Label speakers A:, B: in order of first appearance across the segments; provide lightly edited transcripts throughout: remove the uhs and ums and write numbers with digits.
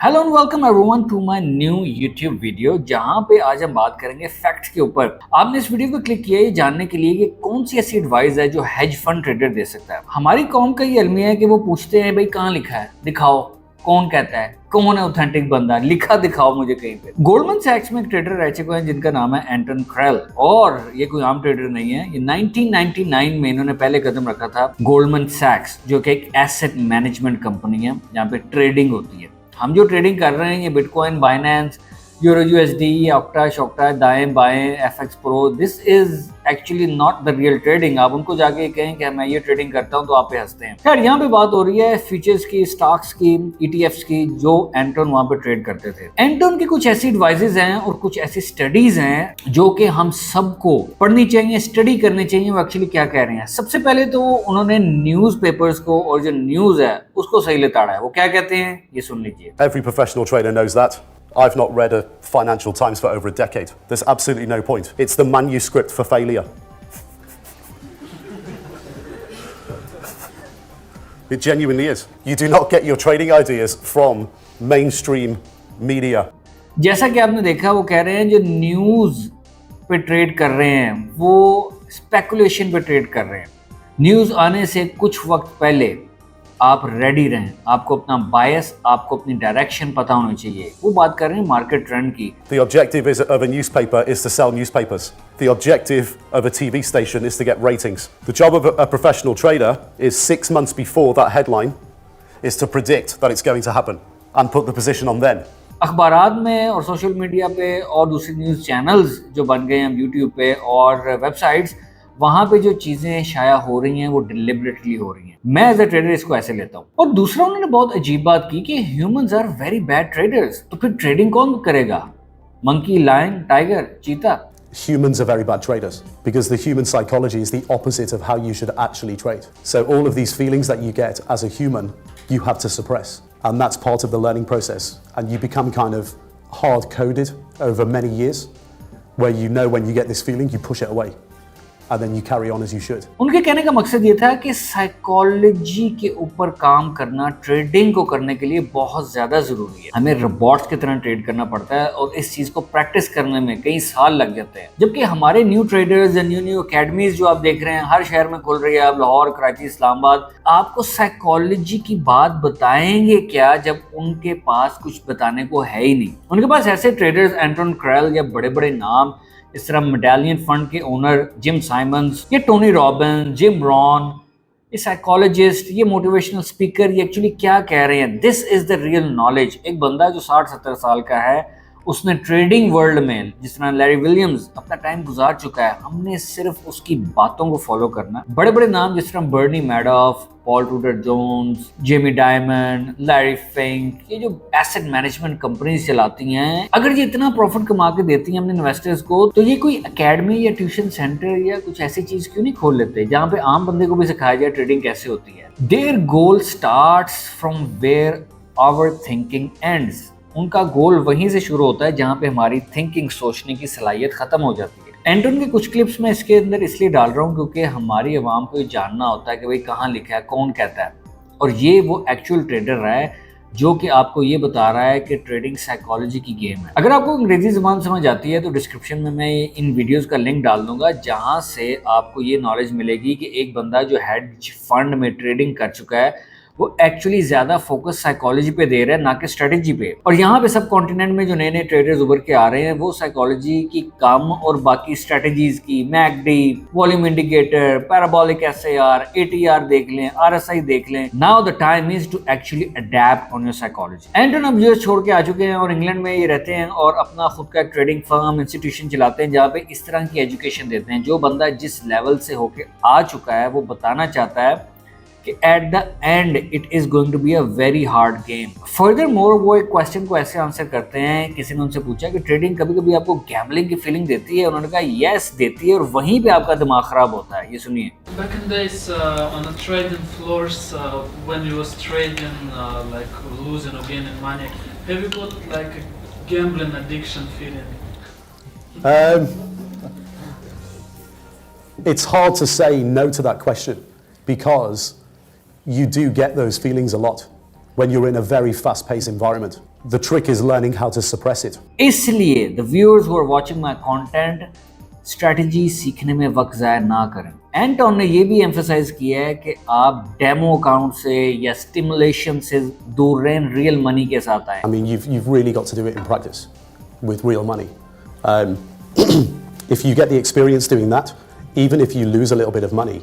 A: Hello and welcome everyone to my new YouTube video जहां पे आज हम बात करेंगे फैक्ट्स के ऊपर। आपने इस वीडियो को क्लिक किया है जानने के लिए कि कौन सी ऐसी एडवाइस है जो हेज फंड ट्रेडर दे सकता है। हमारी कौम का ये अलमिया है कि वो पूछते हैं भाई कहाँ लिखा है, दिखाओ कौन कहता है, कौन है ऑथेंटिक बंदा, लिखा दिखाओ मुझे कहीं पे। गोल्डमैन सैक्स में एक ट्रेडर रह चुके हैं जिनका नाम है एंटन क्रेल, और ये कोई आम ट्रेडर नहीं है। ये 1999 में इन्होंने पहले कदम रखा था गोल्डमैन सैक्स, जो कि एक एसेट मैनेजमेंट कंपनी है जहाँ पे ट्रेडिंग होती है। हम जो ट्रेडिंग कर रहे हैं ये Bitcoin, Binance, euro USD, Octa शॉक्टा, दाएं बाएं, FX pro, this is actually not the real trading. आप उनको जाके कहें कि मैं ये ट्रेडिंग करता हूं तो आप पे हंसते हैं। खैर यहाँ पे बात हो रही है फ्यूचर्स की, स्टॉक्स की, ईटीएफ्स की, जो एंटोन वहां पे ट्रेड करते थे। एंटोन की कुछ ऐसी एडवाइजेज हैं और कुछ ऐसी स्टडीज हैं जो कि हम सबको पढ़नी चाहिए, स्टडी करनी चाहिए वो एक्चुअली क्या कह रहे हैं। सबसे पहले तो उन्होंने न्यूज पेपर्स को और जो न्यूज है उसको सही लेताड़ा है। वो क्या कहते हैं ये सुन लीजिए।
B: Every professional trader knows that. I've not read a Financial Times for over a decade. There's absolutely no point. It's the manuscript for failure. It genuinely is. You do not get your trading ideas from mainstream media.
A: जैसा कि आपने देखा वो कह रहे हैं जो news पे ट्रेड कर रहे हैं वो स्पेकुलेशन पे ट्रेड कर रहे हैं। न्यूज आने से कुछ वक्त पहले आप रेडी रहें, आपको अपना बायस, आपको अपनी डायरेक्शन पता होनी चाहिए। वो बात कर रहे हैं मार्केट ट्रेंड की।
B: The objective of a newspaper is to sell newspapers. The objective of a TV station is to get ratings. The job of a professional trader is 6 months before that headline is to predict that it's going to happen and put the position on then.
A: अखबारात में और social media पे और दूसरी news channels जो बन गए हैं YouTube पे और वेबसाइट्स, वहाँ पे जो चीज़ें शाया हो रही हैं वो डिलिबरेटली हो रही हैं। मैं एज ए ट्रेडर इसको ऐसे लेता हूँ। और दूसरा उन्होंने बहुत अजीब बात की कि humans are very bad traders. तो फिर ट्रेडिंग कौन करेगा? Monkey, lion, tiger, cheetah?
B: Humans are very bad traders because the human psychology is the opposite of how you should actually trade. So all of these feelings that you get as a human, you have to suppress. And that's part of the learning process. And you become kind of hard-coded over many years where you know when you get this feeling, you push it away. And then you carry on as you should.
A: उनके कहने का मकसद ये था कि psychology के ऊपर काम करना ट्रेडिंग को करने के लिए बहुत ज्यादा जरूरी है। हमें रोबोट्स की तरह ट्रेड करना पड़ता है और इस चीज को प्रैक्टिस करने में कई साल लग जाते हैं। जबकि हमारे न्यू ट्रेडर्स, न्यू एकेडमीज जो आप देख रहे हैं हर शहर में खुल रही है, अब लाहौर, कराची, इस्लामाबाद, आपको साइकोलॉजी की बात बताएंगे क्या जब उनके पास कुछ बताने को है ही नहीं। उनके पास ऐसे ट्रेडर्स एंटन क्रेल या बड़े बड़े नाम, इस तरह मेडालियन फंड के ओनर जिम साइमंस, ये टोनी रॉबिन्स, जिम रॉन, ये साइकोलॉजिस्ट, ये मोटिवेशनल स्पीकर, ये एक्चुअली क्या कह रहे हैं। This is the real knowledge. एक बंदा जो 60-70 साल का है, उसने ट्रेडिंग वर्ल्ड में जिस तरह लैरी विलियम्स अपना टाइम गुजार चुका है, हमने सिर्फ उसकी बातों को फॉलो करना। बड़े बड़े नाम जिस तरह Bernie Madoff, Paul Tudor Jones, Jamie Dimon, Larry Fink, ये जो एसेट मैनेजमेंट कंपनीज चलाती हैं, अगर ये इतना प्रॉफिट कमा के देती हैं अपने इन्वेस्टर्स को, तो ये कोई एकेडमी या ट्यूशन सेंटर या कुछ ऐसी चीज क्यों नहीं खोल लेते जहां पे आम बंदे को भी सिखाया जाए ट्रेडिंग कैसे होती है। Their goal starts from where our thinking ends. उनका गोल वहीं से शुरू होता है जहां पे हमारी थिंकिंग, सोचने की सलाहियत खत्म हो जाती है। एंटन के कुछ क्लिप्स में इसके अंदर इसलिए डाल रहा हूँ क्योंकि हमारी आवाम को ये जानना होता है कि भाई कहाँ लिखा है, कौन कहता है। और ये वो एक्चुअल ट्रेडर रहा है जो कि आपको ये बता रहा है कि ट्रेडिंग साइकोलॉजी की गेम है। अगर आपको अंग्रेजी ज़बान समझ आती है तो डिस्क्रिप्शन में मैं इन वीडियोस का लिंक डाल दूंगा जहां से आपको ये नॉलेज मिलेगी कि एक बंदा जो हेज फंड में ट्रेडिंग कर चुका है वो एक्चुअली ज्यादा फोकस साइकोलॉजी पे दे रहा है ना कि स्ट्रेटेजी पे। और यहाँ पे सब कॉन्टिनेंट में जो नए नए ट्रेडर्स उभर के आ रहे हैं वो साइकोलॉजी की कम और बाकी स्ट्रेटेजीज की, MACD, volume indicator, parabolic SAR, ATR देख लें, आरएसआई देख लें। Now the time is to actually adapt on your psychology. एंटन अब यूएस छोड़ के आ चुके हैं और इंग्लैंड में ये रहते हैं और अपना खुद का ट्रेडिंग फर्म, इंस्टीट्यूशन चलाते हैं जहाँ पे इस तरह की एजुकेशन देते हैं। जो बंदा जिस लेवल से होके आ चुका है वो बताना चाहता है कि at the end it is going to be a very hard game. Furthermore वो एक क्वेश्चन को ऐसे आंसर करते हैं, किसी ने उनसे पूछा कि ट्रेडिंग कभी कभी आपको गैम्बलिंग की फीलिंग देती है? उन्होंने कहा यस देती है, और वहीं पे आपका दिमाग खराब होता है। ये सुनिए।
C: Back in days on the trading floors, when you was trading, like losing or gaining money, have you got like a gambling addiction feeling?
B: It's hard to say no to that question because you do get those feelings a lot. when you're in a very fast-paced environment. The trick is learning how to suppress it.
A: इसलिए the viewers who are watching my content strategy सीखने में वक्त ज़ाया ना करें। Anton ने ये भी एम्फसाइज किया है कि आप डेमो अकाउंट से या स्टिमुलेशन से दूर रहें, रियल मनी के साथ आए।
B: I mean, you've really got to do it in practice with real money. If you get the experience doing that, even if you lose a little bit of money,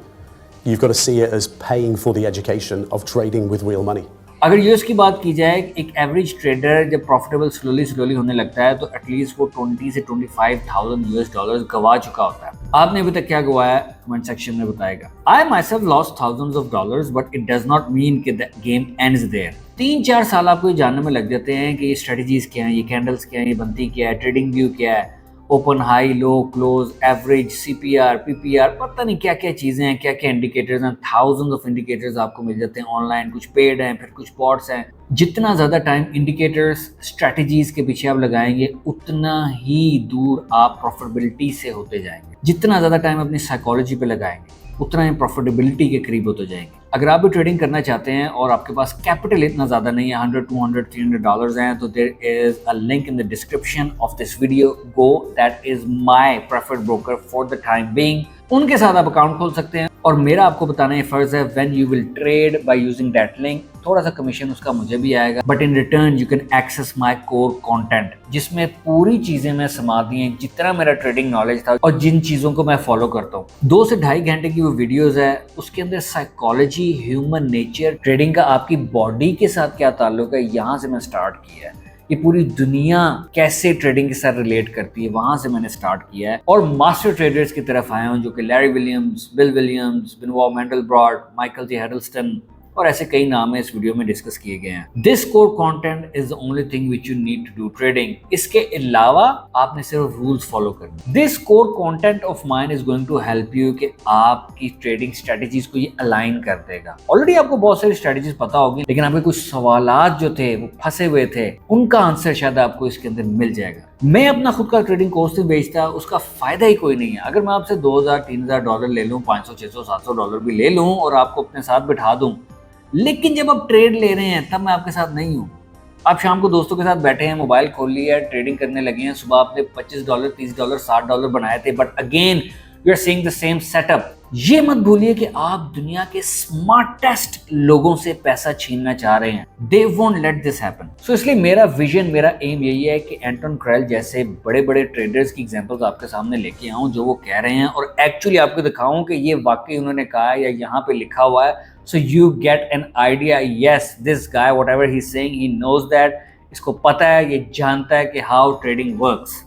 B: you've got to see it as paying for the education of trading with real money.
A: अगर US की बात की जाए, एक average trader जब profitable slowly होने लगता है तो एटलीस्ट वो 20 से 25,000 यूएस डॉलर्स गवा चुका होता है। आपने अभी तक क्या गवाया, कमेंट सेक्शन में बताएगा। आई myself lost thousands of dollars but it does not mean कि द गेम एंड्स देयर। 3-4 साल आपको ये जानने में लग जाते हैं कि ये स्ट्रेटजीज क्या हैं, ये कैंडल्स क्या हैं, ये बनती क्या है, ट्रेडिंग व्यू क्या है, open high low close average CPR PPR, पता नहीं क्या क्या चीज़ें हैं, क्या क्या इंडिकेटर्स हैं। थाउजेंड्स ऑफ इंडिकेटर्स आपको मिल जाते हैं ऑनलाइन, कुछ पेड हैं, फिर कुछ बॉट्स हैं। जितना ज़्यादा टाइम इंडिकेटर्स स्ट्रैटेजीज के पीछे आप लगाएंगे उतना ही दूर आप प्रॉफिटेबिलिटी से होते जाएंगे। जितना ज़्यादा टाइम अपनी साइकोलॉजी पे लगाएंगे उतना ही प्रॉफिटेबिलिटी के करीब होते जाएंगे। अगर आप भी ट्रेडिंग करना चाहते हैं और आपके पास कैपिटल इतना ज़्यादा नहीं है, 100, 200, 300 डॉलर्स हैं, तो there is a link in the description of this video. Go, that is my preferred broker for the time being. उनके साथ आप अकाउंट खोल सकते हैं और मेरा आपको बताना ये फर्ज है, when you will trade by using that link, थोड़ा सा कमीशन उसका मुझे भी आएगा, but in return you can access my core content, जिसमें पूरी चीजें मैं समा दी हैं, जितना मेरा ट्रेडिंग नॉलेज था और जिन चीजों को मैं फॉलो करता हूँ। 2 से ढाई घंटे की वो वीडियोस है, उसके अंदर साइकोलॉजी, ह्यूमन नेचर, ट्रेडिंग का आपकी बॉडी के साथ क्या ताल्लुक है, यहाँ से मैं स्टार्ट किया है। ये पूरी दुनिया कैसे ट्रेडिंग के साथ रिलेट करती है, वहां से मैंने स्टार्ट किया है और मास्टर ट्रेडर्स की तरफ आया हूं, जो कि Larry Williams, Bill Williams, Benoit Mandelbrot, Michael J Huddleston और ऐसे कई नाम है इस वीडियो में डिस्कस किए गए हैं। This core content is the only thing which you need to do trading. इसके अलावा आपने सिर्फ रूल्स फॉलो करने। This core content of mine is going to help you कि आपकी ट्रेडिंग स्ट्रेटजीज को ये अलाइन कर देगा। ऑलरेडी आपको बहुत सारी स्ट्रेटजीज पता होगी, लेकिन आपके कुछ सवालात जो थे वो फंसे हुए थे, उनका आंसर शायद आपको इसके अंदर मिल जाएगा। मैं अपना खुद का ट्रेडिंग कोर्स नहीं बेचता, उसका फायदा ही कोई नहीं है। अगर मैं आपसे 2,000-3,000 डॉलर ले लूँ, 500, 600, 700 डॉलर भी ले लूँ और आपको अपने साथ बिठा दूँ, लेकिन जब आप ट्रेड ले रहे हैं तब मैं आपके साथ नहीं हूँ। आप शाम को दोस्तों के साथ बैठे हैं, मोबाइल खोल लिया है, ट्रेडिंग करने लगे हैं, सुबह आपने $25, $30, $60 बनाए थे, but again you are seeing the same setup. ये मत भूलिए कि आप दुनिया के स्मार्टेस्ट लोगों से पैसा छीनना चाह रहे हैं। They won't let this happen. So इसलिए मेरा विजन, मेरा एम यही है कि एंटोन क्रैल जैसे बड़े बड़े ट्रेडर्स की एग्जांपल्स आपके सामने लेके आऊं, जो वो कह रहे हैं और एक्चुअली आपको दिखाऊं कि ये वाकई उन्होंने कहा है या यहाँ पे लिखा हुआ है। So you get an idea, yes this guy whatever he is saying, he knows that, इसको पता है, ये जानता है कि हाउ ट्रेडिंग वर्क्स।